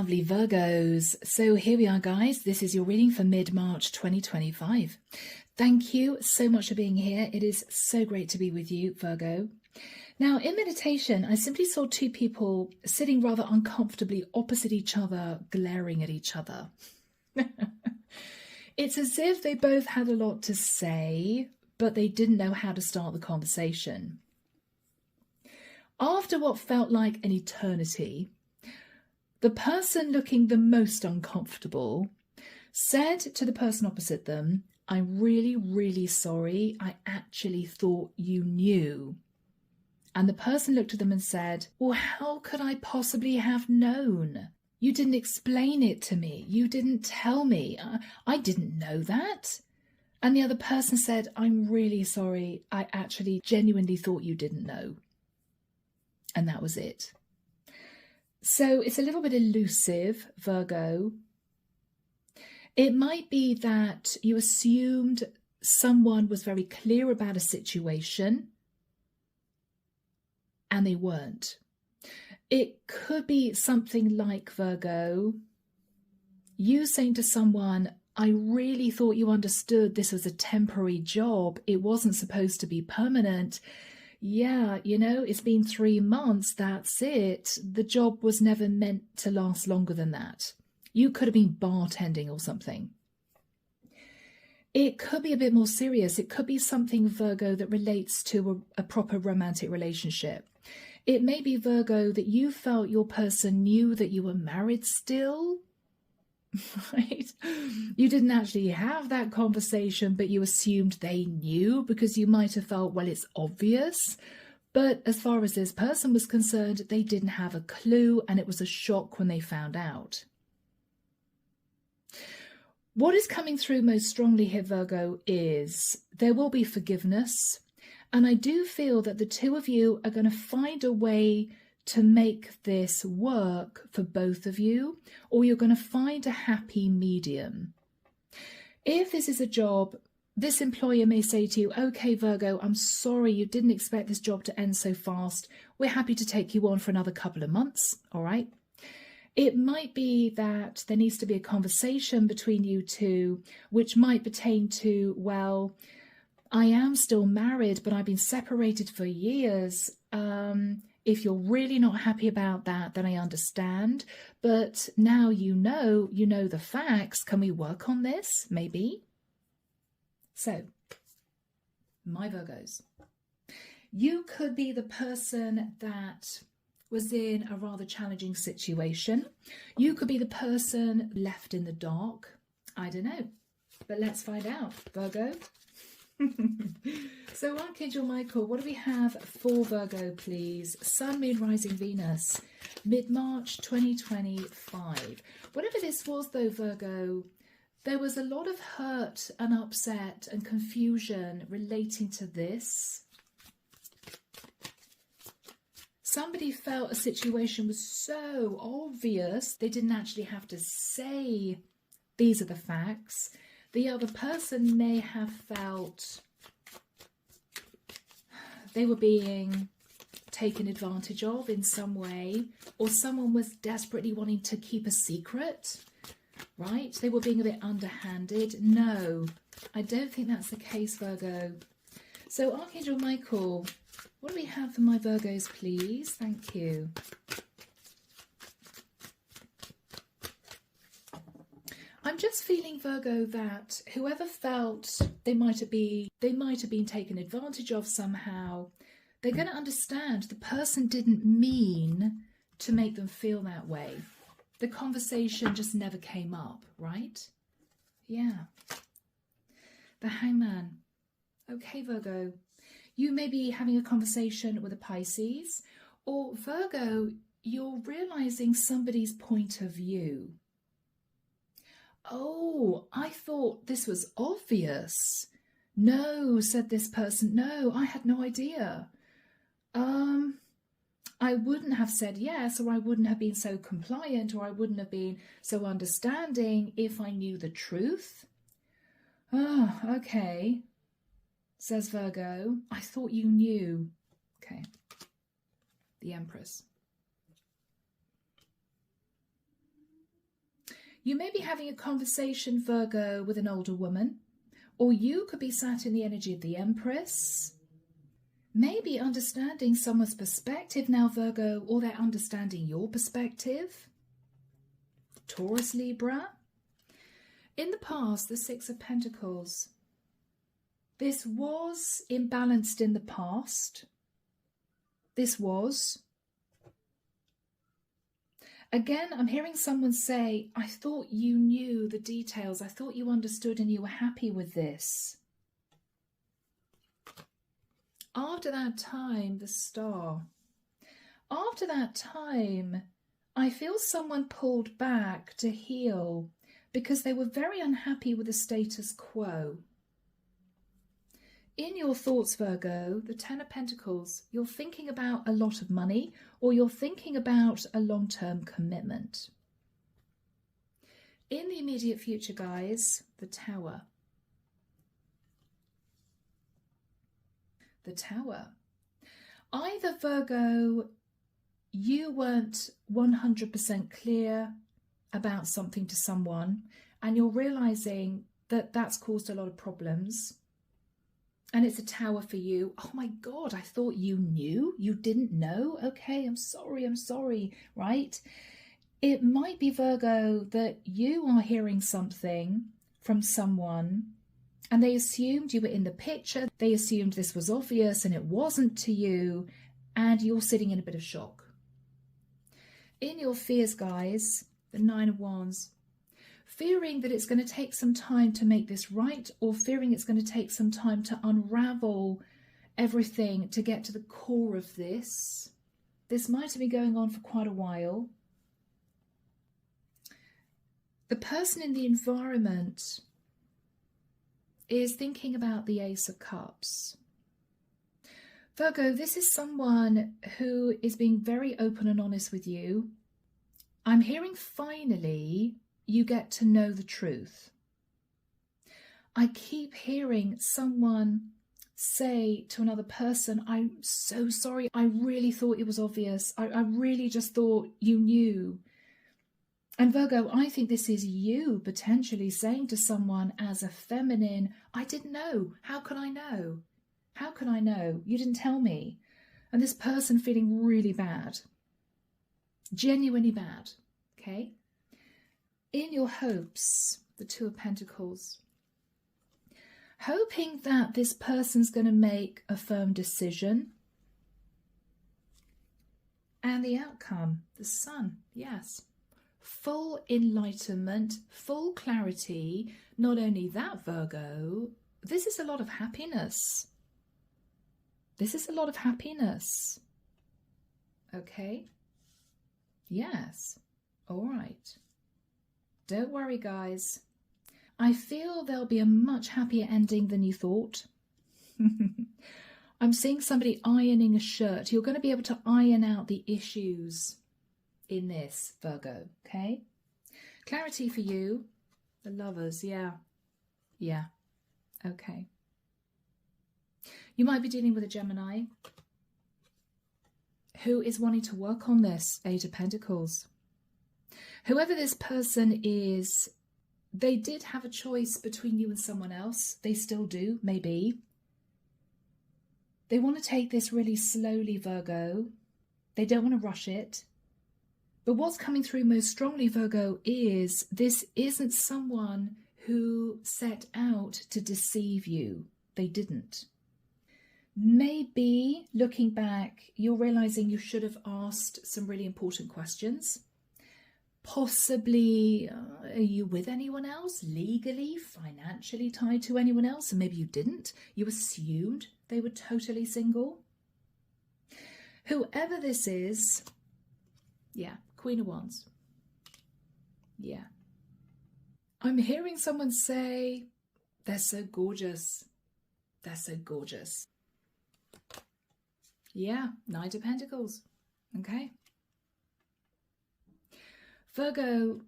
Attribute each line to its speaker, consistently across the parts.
Speaker 1: lovely Virgos. So here we are, guys. This is your reading for mid-March 2025. Thank you so much for being here. It is so great to be with you, Virgo. Now, in meditation, I simply saw two people sitting rather uncomfortably opposite each other, glaring at each other. It's as if they both had a lot to say, but they didn't know how to start the conversation. After what felt like an eternity, the person looking the most uncomfortable said to the person opposite them, "I'm really, really sorry. I actually thought you knew." And the person looked at them and said, "Well, how could I possibly have known? You didn't explain it to me. You didn't tell me. I didn't know that." And the other person said, "I'm really sorry. I actually genuinely thought you didn't know." And that was it. So it's a little bit elusive, Virgo. It might be that you assumed someone was very clear about a situation and they weren't. It could be something like, Virgo, you saying to someone, "I really thought you understood this was a temporary job. It wasn't supposed to be permanent. Yeah, it's been 3 months, that's it. The job was never meant to last longer than that." You could have been bartending or something. It could be a bit more serious. It could be something, Virgo, that relates to a proper romantic relationship. It may be, Virgo, that you felt your person knew that you were married still, right? You didn't actually have that conversation, but you assumed they knew because you might have felt, well, it's obvious. But as far as this person was concerned, they didn't have a clue, and it was a shock when they found out. What is coming through most strongly here, Virgo, is there will be forgiveness. And I do feel that the two of you are going to find a way to make this work for both of you, or you're going to find a happy medium. If this is a job, this employer may say to you, "Okay, Virgo, I'm sorry you didn't expect this job to end so fast. We're happy to take you on for another couple of months." All right. It might be that there needs to be a conversation between you two, which might pertain to, well, I am still married, but I've been separated for years. If you're really not happy about that, then I understand. But now you know the facts. Can we work on this? Maybe. So, my Virgos, you could be the person that was in a rather challenging situation. You could be the person left in the dark. I don't know. But let's find out, Virgo. So Archangel Michael, what do we have for Virgo, please? Sun, Moon, Rising, Venus, mid-March 2025. Whatever this was, though, Virgo, there was a lot of hurt and upset and confusion relating to this. Somebody felt a situation was so obvious they didn't actually have to say, "These are the facts." The other person may have felt they were being taken advantage of in some way, or someone was desperately wanting to keep a secret, right? They were being a bit underhanded. No, I don't think that's the case, Virgo. So Archangel Michael, what do we have for my Virgos, please? Thank you. I'm just feeling, Virgo, that whoever felt they might have been taken advantage of somehow, they're going to understand the person didn't mean to make them feel that way. The conversation just never came up, right? Yeah. The Hangman. Okay, Virgo. You may be having a conversation with a Pisces, or Virgo, you're realizing somebody's point of view. "Oh, I thought this was obvious." "No," said this person. "No, I had no idea. I wouldn't have said yes, or I wouldn't have been so compliant, or I wouldn't have been so understanding if I knew the truth." "Oh, okay," says Virgo. "I thought you knew." Okay. The Empress. You may be having a conversation, Virgo, with an older woman, or you could be sat in the energy of the Empress. Maybe understanding someone's perspective now, Virgo, or they're understanding your perspective. Taurus, Libra. In the past, the Six of Pentacles. This was imbalanced in the past. This was. Again, I'm hearing someone say, I thought you knew the details. I thought you understood and you were happy with this. After that time, the Star. After that time, I feel someone pulled back to heal because they were very unhappy with the status quo. In your thoughts, Virgo, the Ten of Pentacles, you're thinking about a lot of money or you're thinking about a long-term commitment. In the immediate future, guys, the Tower. The Tower. Either, Virgo, you weren't 100% clear about something to someone and you're realizing that that's caused a lot of problems. And it's a Tower for you. Oh my God, I thought you knew. You didn't know? Okay, I'm sorry, right? It might be, Virgo, that you are hearing something from someone and they assumed you were in the picture. They assumed this was obvious and it wasn't to you. And you're sitting in a bit of shock. In your fears, guys, the Nine of Wands. Fearing that it's going to take some time to make this right, or fearing it's going to take some time to unravel everything to get to the core of this. This might have been going on for quite a while. The person in the environment is thinking about the Ace of Cups. Virgo, this is someone who is being very open and honest with you. I'm hearing finally you get to know the truth. I keep hearing someone say to another person, I'm so sorry, I really thought it was obvious. I really just thought you knew. And Virgo, I think this is you potentially saying to someone as a feminine, I didn't know. How could I know? How could I know? You didn't tell me. And this person feeling really bad. Genuinely bad. Okay? In your hopes, the Two of Pentacles, hoping that this person's going to make a firm decision. And the outcome, the Sun, yes. Full enlightenment, full clarity. Not only that, Virgo, this is a lot of happiness. This is a lot of happiness. Okay? Yes. All right. Don't worry, guys. I feel there'll be a much happier ending than you thought. I'm seeing somebody ironing a shirt. You're going to be able to iron out the issues in this, Virgo, okay? Clarity for you. The Lovers, yeah. Yeah, okay. You might be dealing with a Gemini who is wanting to work on this, Eight of Pentacles. Whoever this person is, they did have a choice between you and someone else. They still do, maybe. They want to take this really slowly, Virgo. They don't want to rush it. But what's coming through most strongly, Virgo, is this isn't someone who set out to deceive you. They didn't. Maybe, looking back, you're realizing you should have asked some really important questions. Possibly, are you with anyone else? Legally, financially tied to anyone else? And maybe you didn't. You assumed they were totally single. Whoever this is, yeah, Queen of Wands. Yeah. I'm hearing someone say, they're so gorgeous. They're so gorgeous. Yeah, Knight of Pentacles. Okay. Virgo,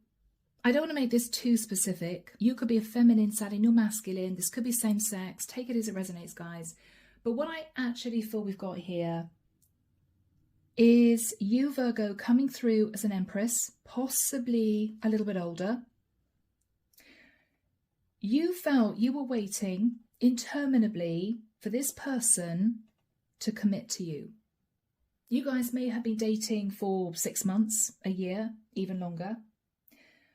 Speaker 1: I don't want to make this too specific. You could be a feminine sat in your masculine. This could be same sex. Take it as it resonates, guys. But what I actually feel we've got here is you, Virgo, coming through as an Empress, possibly a little bit older. You felt you were waiting interminably for this person to commit to you. You guys may have been dating for 6 months, a year, even longer,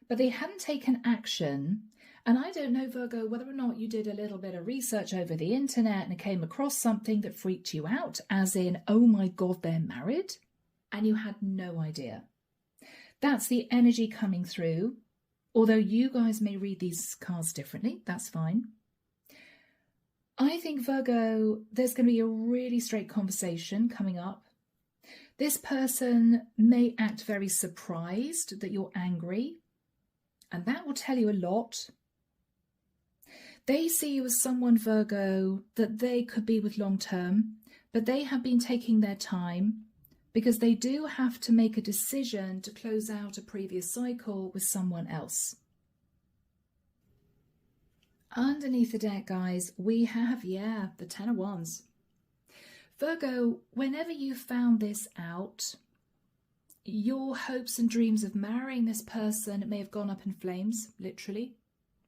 Speaker 1: but they hadn't taken action. And I don't know, Virgo, whether or not you did a little bit of research over the internet and came across something that freaked you out, as in, oh my God, they're married, and you had no idea. That's the energy coming through. Although you guys may read these cards differently, that's fine. I think, Virgo, there's going to be a really straight conversation coming up. This person may act very surprised that you're angry, and that will tell you a lot. They see you as someone, Virgo, that they could be with long term, but they have been taking their time because they do have to make a decision to close out a previous cycle with someone else. Underneath the deck, guys, we have, the Ten of Wands. Virgo, whenever you found this out, your hopes and dreams of marrying this person may have gone up in flames, literally.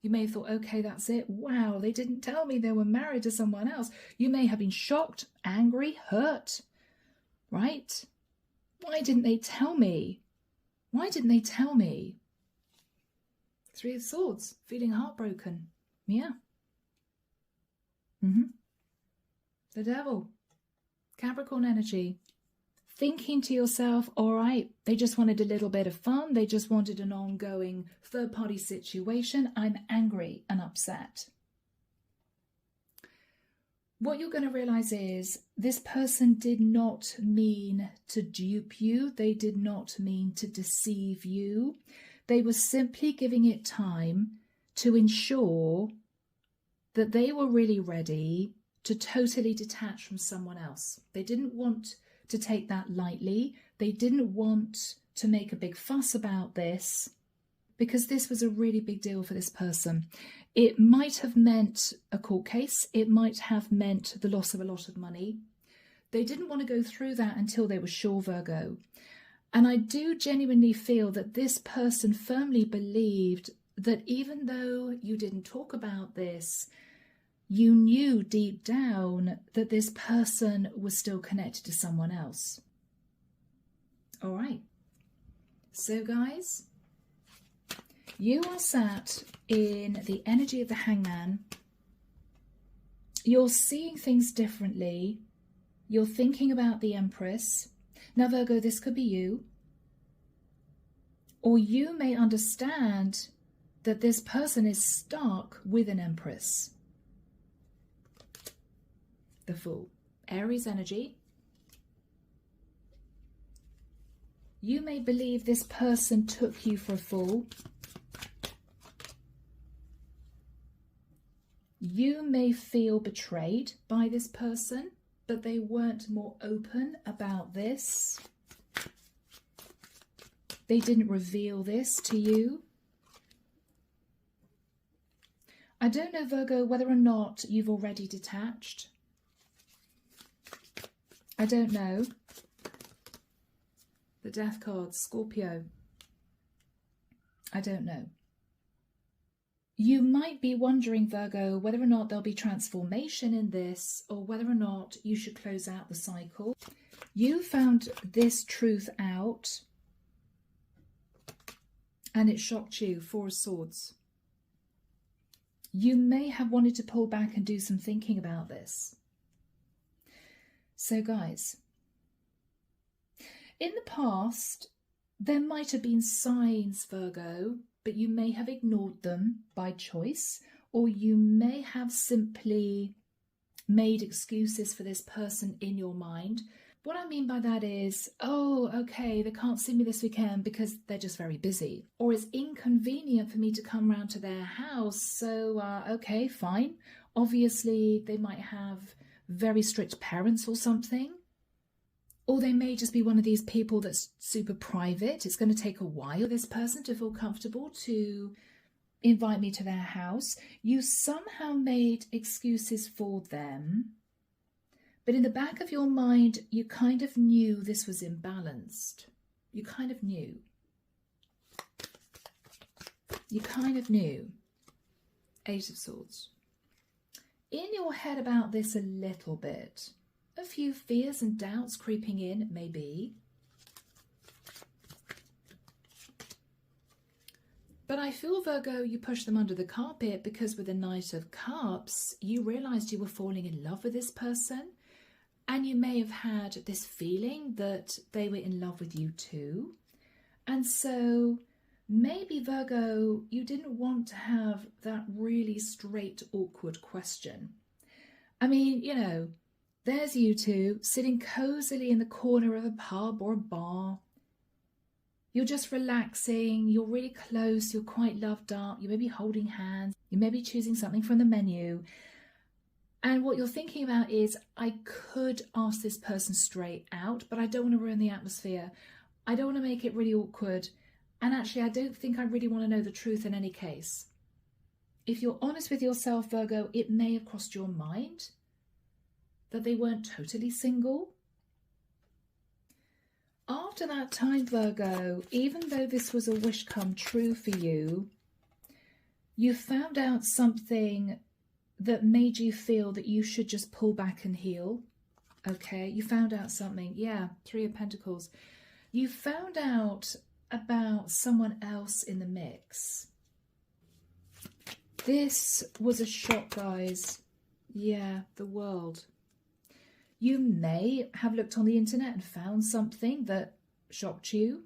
Speaker 1: You may have thought, okay, that's it. Wow, they didn't tell me they were married to someone else. You may have been shocked, angry, hurt, right? Why didn't they tell me? Why didn't they tell me? Three of Swords, feeling heartbroken. Yeah. The Devil. Capricorn energy. Thinking to yourself, all right, they just wanted a little bit of fun. They just wanted an ongoing third-party situation. I'm angry and upset. What you're going to realize is this person did not mean to dupe you. They did not mean to deceive you. They were simply giving it time to ensure that they were really ready to totally detach from someone else. They didn't want to take that lightly. They didn't want to make a big fuss about this because this was a really big deal for this person. It might have meant a court case. It might have meant the loss of a lot of money. They didn't want to go through that until they were sure, Virgo. And I do genuinely feel that this person firmly believed that even though you didn't talk about this, you knew deep down that this person was still connected to someone else. All right. So, guys, you are sat in the energy of the Hangman. You're seeing things differently. You're thinking about the Empress. Now, Virgo, this could be you. Or you may understand that this person is stuck with an Empress. The Fool. Aries energy. You may believe this person took you for a fool. You may feel betrayed by this person, but they weren't more open about this. They didn't reveal this to you. I don't know, Virgo, whether or not you've already detached. I don't know. The Death card, Scorpio. I don't know. You might be wondering, Virgo, whether or not there'll be transformation in this or whether or not you should close out the cycle. You found this truth out and it shocked you. Four of Swords. You may have wanted to pull back and do some thinking about this. So, guys, in the past, there might have been signs, Virgo, but you may have ignored them by choice, or you may have simply made excuses for this person in your mind. What I mean by that is, oh, okay, they can't see me this weekend because they're just very busy, or it's inconvenient for me to come round to their house, so, okay, fine. Obviously, they might have very strict parents or something. Or they may just be one of these people that's super private. It's going to take a while for this person to feel comfortable to invite me to their house. You somehow made excuses for them. But in the back of your mind, you kind of knew this was imbalanced. You kind of knew. You kind of knew. Eight of Swords. In your head about this a little bit. A few fears and doubts creeping in, maybe. But I feel, Virgo, you pushed them under the carpet because with the Knight of Cups, you realised you were falling in love with this person. And you may have had this feeling that they were in love with you too. And so maybe, Virgo, you didn't want to have that really straight, awkward question. I mean, you know, there's you two sitting cosily in the corner of a pub or a bar. You're just relaxing, you're really close, you're quite loved up, you may be holding hands, you may be choosing something from the menu. And what you're thinking about is, I could ask this person straight out, but I don't want to ruin the atmosphere. I don't want to make it really awkward. And actually, I don't think I really want to know the truth in any case. If you're honest with yourself, Virgo, it may have crossed your mind that they weren't totally single. After that time, Virgo, even though this was a wish come true for you, you found out something that made you feel that you should just pull back and heal. Okay, you found out something. Yeah, Three of Pentacles. You found out about someone else in the mix. This was a shock, guys. Yeah, the World. You may have looked on the internet and found something that shocked you.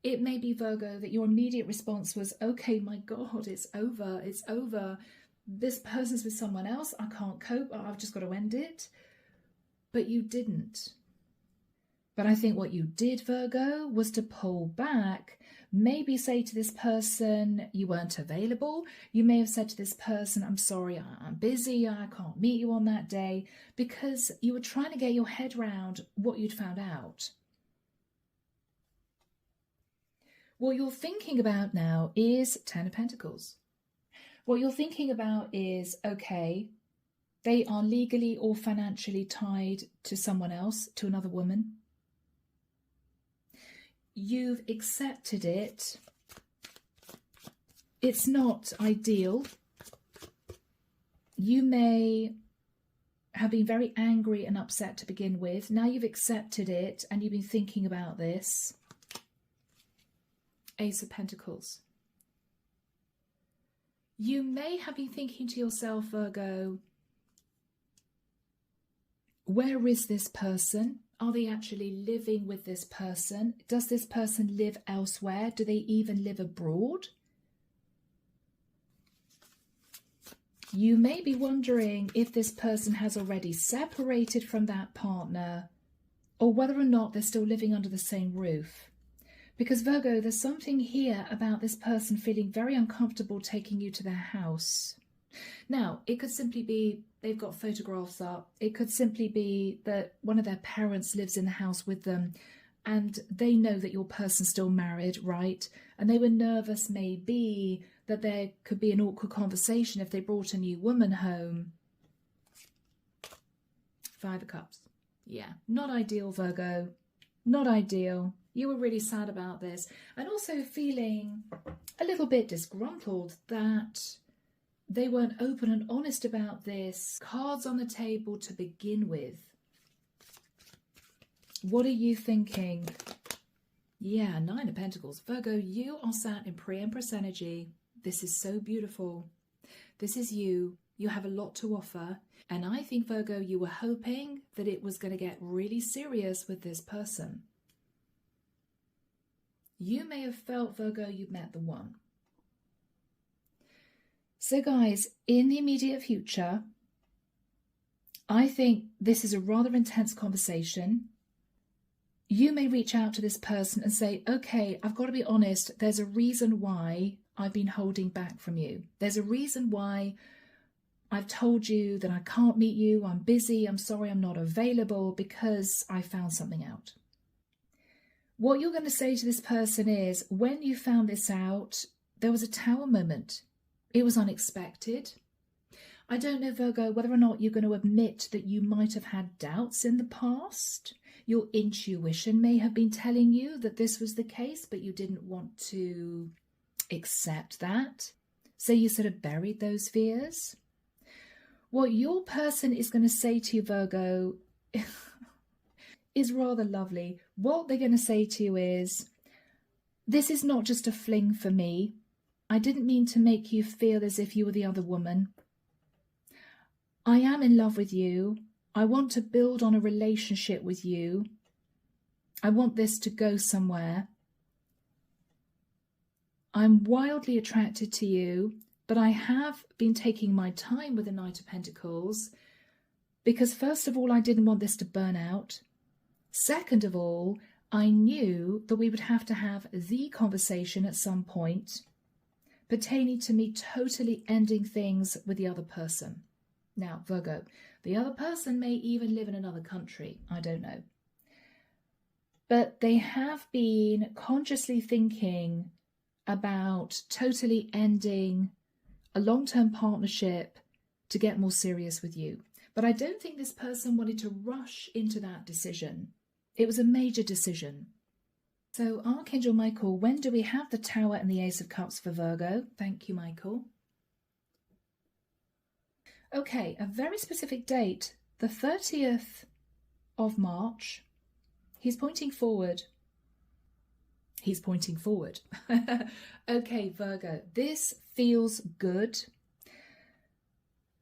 Speaker 1: It may be, Virgo, that your immediate response was, okay, my God, it's over, it's over. This person's with someone else, I can't cope, I've just got to end it. But you didn't. But I think what you did, Virgo, was to pull back, maybe say to this person you weren't available. You may have said to this person, I'm sorry, I'm busy, I can't meet you on that day, because you were trying to get your head around what you'd found out. What you're thinking about now is Ten of Pentacles. What you're thinking about is, okay, they are legally or financially tied to someone else, to another woman. You've accepted it. It's not ideal. You may have been very angry and upset to begin with. Now you've accepted it and you've been thinking about this. Ace of Pentacles. You may have been thinking to yourself, Virgo, where is this person? Are they actually living with this person? Does this person live elsewhere? Do they even live abroad? You may be wondering if this person has already separated from that partner or whether or not they're still living under the same roof. Because, Virgo, there's something here about this person feeling very uncomfortable taking you to their house. Now, it could simply be they've got photographs up. It could simply be that one of their parents lives in the house with them and they know that your person's still married, right? And they were nervous, maybe, that there could be an awkward conversation if they brought a new woman home. Five of Cups. Yeah, not ideal, Virgo. Not ideal. You were really sad about this. And also feeling a little bit disgruntled that they weren't open and honest about this. Cards on the table to begin with. What are you thinking? Yeah, Nine of Pentacles. Virgo, you are sat in pre-Empress energy. This is so beautiful. This is you. You have a lot to offer. And I think, Virgo, you were hoping that it was going to get really serious with this person. You may have felt, Virgo, you met the one. So guys, in the immediate future, I think this is a rather intense conversation. You may reach out to this person and say, okay, I've got to be honest, there's a reason why I've been holding back from you. There's a reason why I've told you that I can't meet you, I'm busy, I'm sorry, I'm not available, because I found something out. What you're going to say to this person is, when you found this out, there was a tower moment. It was unexpected. I don't know, Virgo, whether or not you're going to admit that you might have had doubts in the past. Your intuition may have been telling you that this was the case, but you didn't want to accept that. So you sort of buried those fears. What your person is going to say to you, Virgo, is rather lovely. What they're going to say to you is, this is not just a fling for me. I didn't mean to make you feel as if you were the other woman. I am in love with you. I want to build on a relationship with you. I want this to go somewhere. I'm wildly attracted to you, but I have been taking my time with the Knight of Pentacles because first of all, I didn't want this to burn out. Second of all, I knew that we would have to have the conversation at some point pertaining to me totally ending things with the other person. Now, Virgo, the other person may even live in another country. I don't know. But they have been consciously thinking about totally ending a long-term partnership to get more serious with you. But I don't think this person wanted to rush into that decision. It was a major decision. So Archangel Michael, when do we have the Tower and the Ace of Cups for Virgo? Thank you, Michael. Okay, a very specific date, the 30th of March. He's pointing forward. He's pointing forward. Okay, Virgo, this feels good.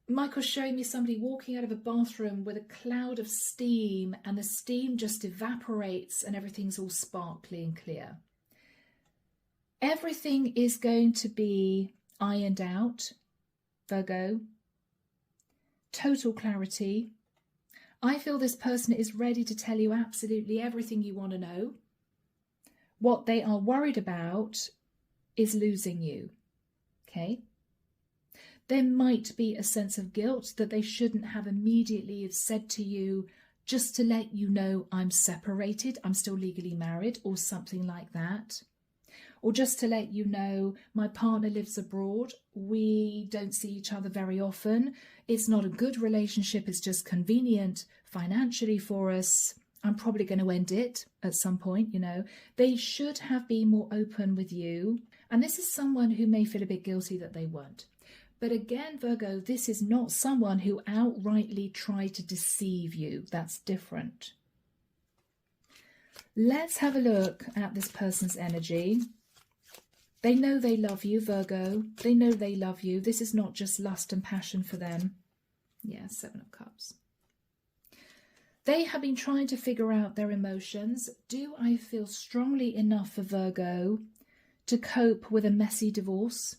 Speaker 1: Michael's showing me somebody walking out of a bathroom with a cloud of steam, and the steam just evaporates and everything's all sparkly and clear. Everything is going to be ironed out, Virgo. Total clarity. I feel this person is ready to tell you absolutely everything you want to know. What they are worried about is losing you, okay? There might be a sense of guilt that they shouldn't have immediately said to you, just to let you know I'm separated, I'm still legally married, or something like that. Or just to let you know my partner lives abroad, we don't see each other very often. It's not a good relationship, it's just convenient financially for us. I'm probably going to end it at some point, you know. They should have been more open with you. And this is someone who may feel a bit guilty that they weren't. But again, Virgo, this is not someone who outrightly tried to deceive you. That's different. Let's have a look at this person's energy. They know they love you, Virgo. They know they love you. This is not just lust and passion for them. Yeah, Seven of Cups. They have been trying to figure out their emotions. Do I feel strongly enough for Virgo to cope with a messy divorce?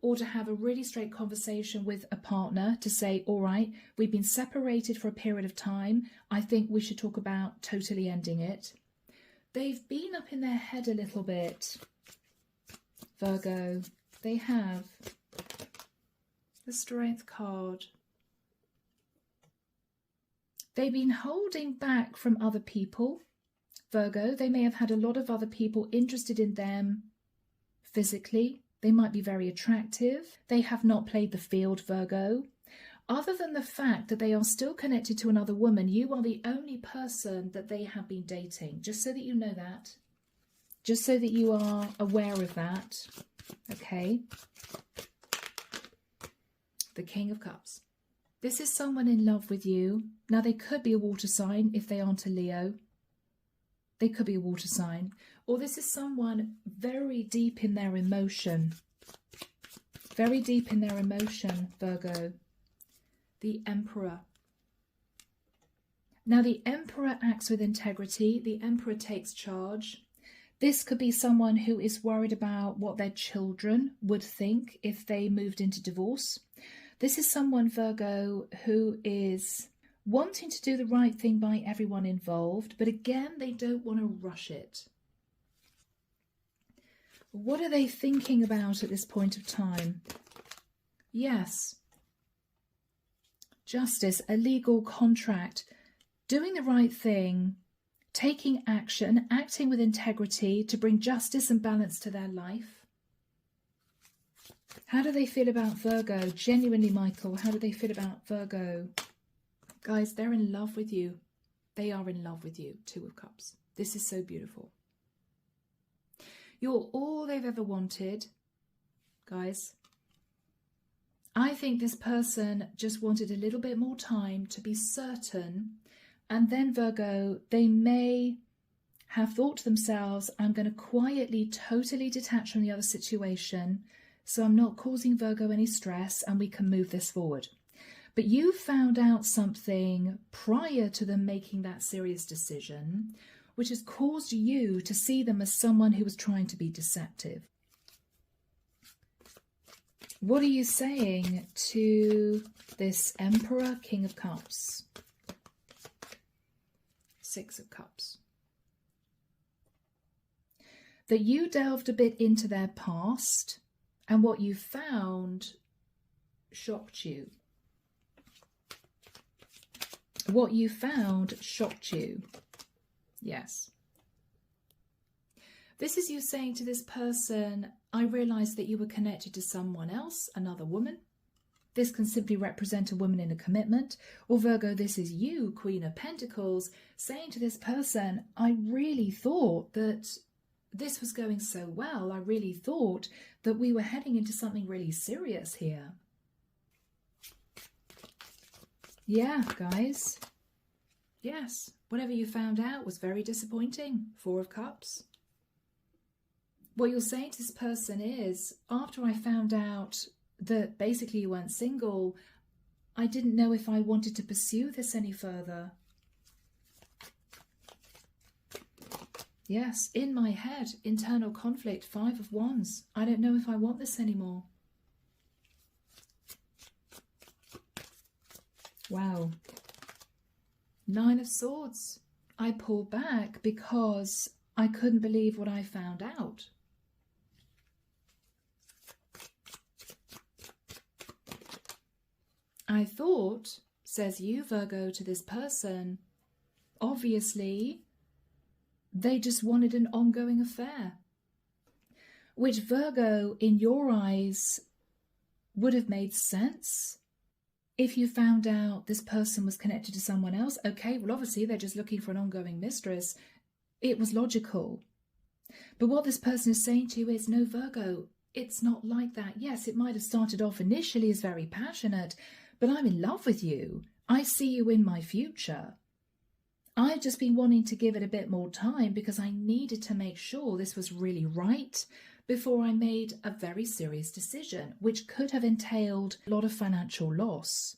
Speaker 1: Or to have a really straight conversation with a partner to say, all right, we've been separated for a period of time. I think we should talk about totally ending it. They've been up in their head a little bit, Virgo. They have. The Strength card. They've been holding back from other people, Virgo. They may have had a lot of other people interested in them physically. They might be very attractive. They have not played the field, Virgo. Other than the fact that they are still connected to another woman, you are the only person that they have been dating. Just so that you know that. Just so that you are aware of that. Okay. The King of Cups. This is someone in love with you. Now, they could be a water sign if they aren't a Leo. They could be a water sign. Or this is someone very deep in their emotion. Very deep in their emotion, Virgo. The Emperor. Now, the Emperor acts with integrity. The Emperor takes charge. This could be someone who is worried about what their children would think if they moved into divorce. This is someone, Virgo, who is wanting to do the right thing by everyone involved, but again, they don't want to rush it. What are they thinking about at this point of time? Yes. Justice, a legal contract, doing the right thing, taking action, acting with integrity to bring justice and balance to their life. How do they feel about Virgo? Genuinely, Michael, how do they feel about Virgo? Guys, they're in love with you. They are in love with you. Two of Cups. This is so beautiful. You're all they've ever wanted, guys. I think this person just wanted a little bit more time to be certain. And then Virgo, they may have thought to themselves, I'm going to quietly, totally detach from the other situation, so I'm not causing Virgo any stress and we can move this forward. But you found out something prior to them making that serious decision, which has caused you to see them as someone who was trying to be deceptive. What are you saying to this Emperor, King of Cups? Six of Cups. That you delved a bit into their past and what you found shocked you. What you found shocked you. Yes. This is you saying to this person, I realised that you were connected to someone else, another woman. This can simply represent a woman in a commitment. Or Virgo, this is you, Queen of Pentacles, saying to this person, I really thought that this was going so well. I really thought that we were heading into something really serious here. Yeah, guys. Yes, whatever you found out was very disappointing. Four of Cups. What you're saying to this person is, after I found out that basically you weren't single, I didn't know if I wanted to pursue this any further. Yes, in my head, internal conflict, Five of Wands. I don't know if I want this anymore. Wow. Nine of Swords. I pulled back because I couldn't believe what I found out. I thought, says you, Virgo, to this person, obviously, they just wanted an ongoing affair. Which, Virgo, in your eyes, would have made sense. If you found out this person was connected to someone else, okay, well, obviously, they're just looking for an ongoing mistress. It was logical. But what this person is saying to you is, no, Virgo, it's not like that. Yes, it might have started off initially as very passionate, but I'm in love with you. I see you in my future. I've just been wanting to give it a bit more time because I needed to make sure this was really right before I made a very serious decision, which could have entailed a lot of financial loss.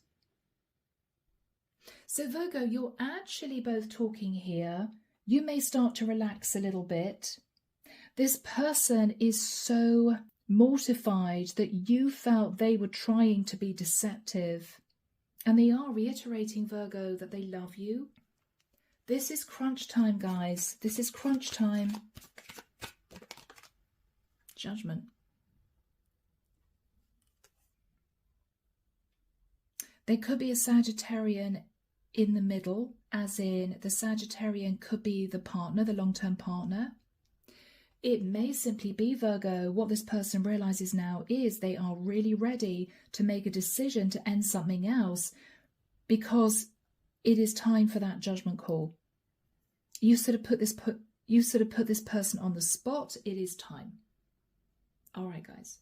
Speaker 1: So Virgo, you're actually both talking here. You may start to relax a little bit. This person is so mortified that you felt they were trying to be deceptive. And they are reiterating, Virgo, that they love you. This is crunch time, guys. This is crunch time. Judgment. There could be a Sagittarian in the middle, as in the Sagittarian could be the partner, the long-term partner. It may simply be, Virgo, what this person realizes now is they are really ready to make a decision to end something else because it is time for that judgment call. You sort of put this person on the spot. It is time. All right, guys.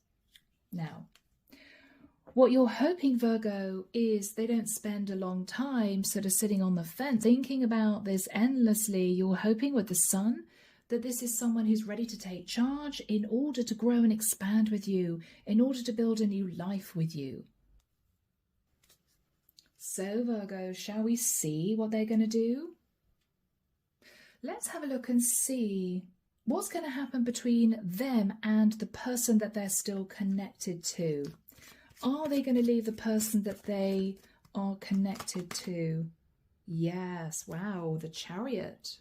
Speaker 1: Now, what you're hoping, Virgo, is they don't spend a long time sort of sitting on the fence thinking about this endlessly. You're hoping with the Sun that this is someone who's ready to take charge in order to grow and expand with you, in order to build a new life with you. So, Virgo, shall we see what they're going to do? Let's have a look and see what's going to happen between them and the person that they're still connected to. Are they going to leave the person that they are connected to? Yes, wow, the Chariot.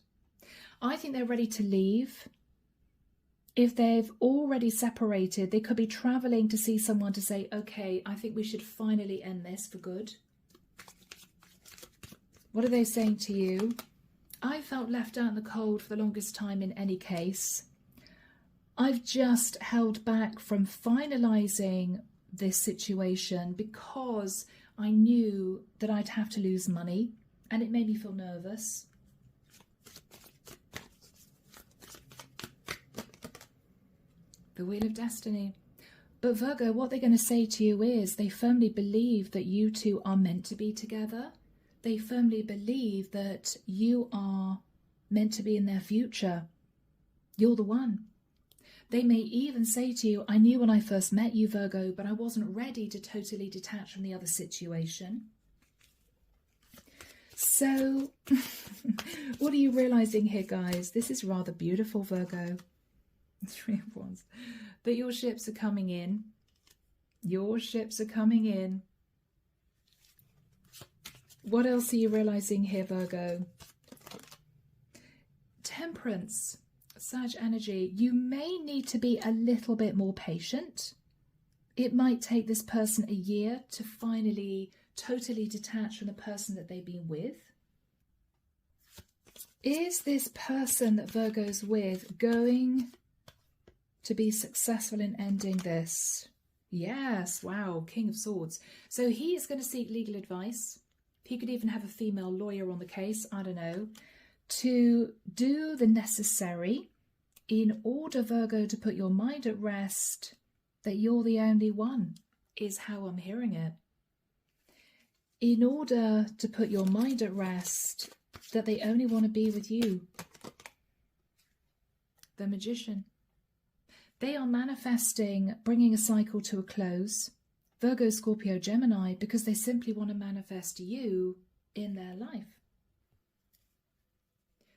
Speaker 1: I think they're ready to leave. If they've already separated, they could be traveling to see someone to say, okay, I think we should finally end this for good. What are they saying to you? I felt left out in the cold for the longest time in any case. I've just held back from finalising this situation because I knew that I'd have to lose money and it made me feel nervous. The Wheel of Destiny. But Virgo, what they're going to say to you is they firmly believe that you two are meant to be together. They firmly believe that you are meant to be in their future. You're the one. They may even say to you, I knew when I first met you, Virgo, but I wasn't ready to totally detach from the other situation. So, what are you realizing here, guys? This is rather beautiful, Virgo. 3 of Wands. That your ships are coming in. Your ships are coming in. What else are you realizing here, Virgo? Temperance. Sag energy. You may need to be a little bit more patient. It might take this person a year to finally totally detach from the person that they've been with. Is this person that Virgo's with going to be successful in ending this? Yes, wow, King of Swords. So he is going to seek legal advice. He could even have a female lawyer on the case, I don't know, to do the necessary in order, Virgo, to put your mind at rest that you're the only one, is how I'm hearing it. In order to put your mind at rest that they only want to be with you. The Magician. They are manifesting bringing a cycle to a close. Virgo, Scorpio, Gemini, because they simply want to manifest you in their life.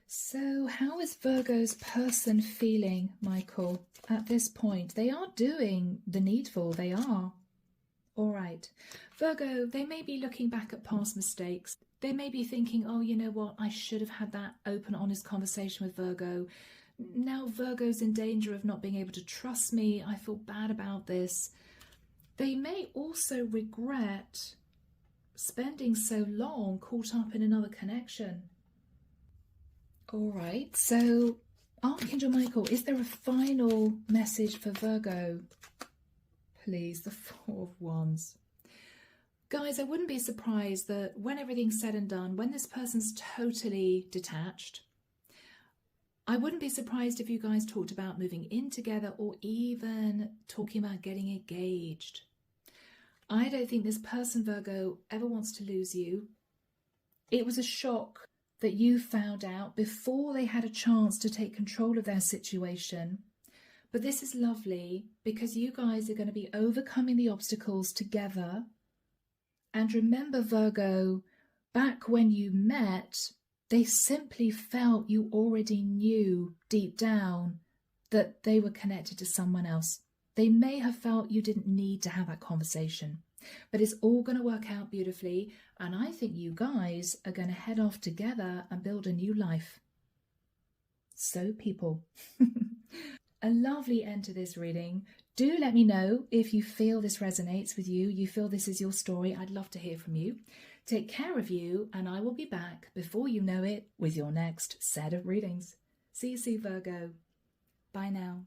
Speaker 1: So how is Virgo's person feeling, Michael, at this point? They are doing the needful, they are. All right. Virgo, they may be looking back at past mistakes. They may be thinking, oh, you know what? I should have had that open, honest conversation with Virgo. Now Virgo's in danger of not being able to trust me. I feel bad about this. They may also regret spending so long caught up in another connection. All right. So, Archangel Michael, is there a final message for Virgo? Please, the 4 of Wands. Guys, I wouldn't be surprised that when everything's said and done, when this person's totally detached, I wouldn't be surprised if you guys talked about moving in together or even talking about getting engaged. I don't think this person, Virgo, ever wants to lose you. It was a shock that you found out before they had a chance to take control of their situation. But this is lovely because you guys are going to be overcoming the obstacles together. And remember, Virgo, back when you met, they simply felt you already knew deep down that they were connected to someone else. They may have felt you didn't need to have that conversation, but it's all going to work out beautifully. And I think you guys are going to head off together and build a new life. So people, a lovely end to this reading. Do let me know if you feel this resonates with you. You feel this is your story. I'd love to hear from you. Take care of you, and I will be back before you know it with your next set of readings. See you soon, Virgo. Bye now.